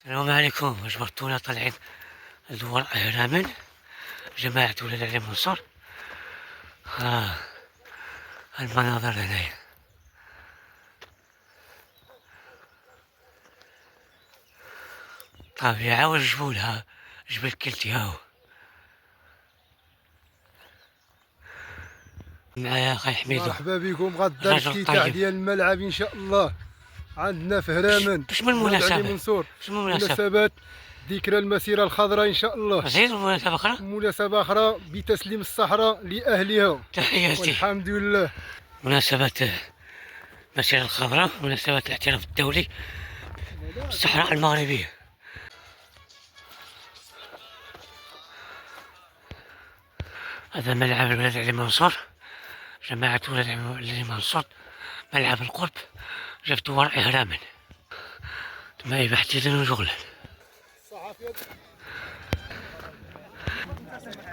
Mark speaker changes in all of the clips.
Speaker 1: السلام عليكم. جبرتونا طالعين لدور أهرامن، جماعة ولاد علي منصور. المناظر هنايا. طبيعة والجبولها جبل كلتي هاو. معايا أخي حميدو.
Speaker 2: مرحبا بكم. غدا
Speaker 1: رجل
Speaker 2: الافتتاح
Speaker 1: طيب.
Speaker 2: ديال الملعب ان شاء الله عندنا في هرامن.
Speaker 1: شنو
Speaker 2: ولاد علي
Speaker 1: المناسبة؟
Speaker 2: منصور.
Speaker 1: شنو المناسبة؟
Speaker 2: مناسبات ذكرى المسيرة الخضراء ان شاء الله.
Speaker 1: زيد مناسبة أخرى؟
Speaker 2: مناسبة اخرى بتسليم الصحراء لاهلها.
Speaker 1: تحياتي.
Speaker 2: والحمد لله.
Speaker 1: مناسبة المسيرة الخضراء، مناسبة الاعتراف الدولي بالصحراء المغربية. هذا ملعب الولاد علي منصور، جماعة ولاد علي منصور، ملعب القرب، جبت ورع هرامن تما بحثيثا وشغلا.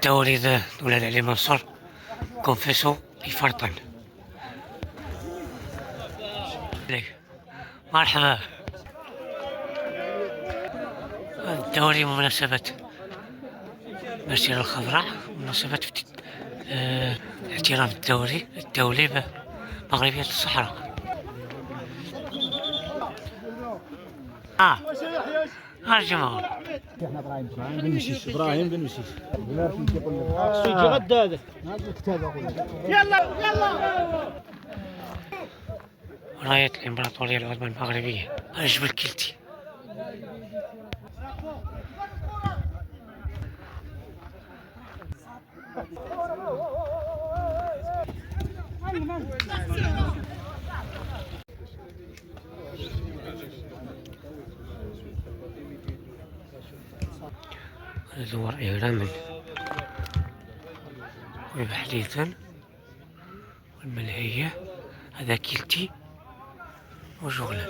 Speaker 1: توريد ولاد علي منصور كونفيسو يفرطن. مرحبا. الدوري بمناسبة المسيرة الخضراء، بمناسبة اعتراف الدولي بمغربية الصحراء. الجمهور.
Speaker 3: ابراهيم بن مشيش يجي غدا هذا يلا يلا.
Speaker 1: راية الإمبراطورية العظمى المغربية الجبل كلتي. زور إهرامن وبحديثا والملهية. هذا كلتي وشغلا.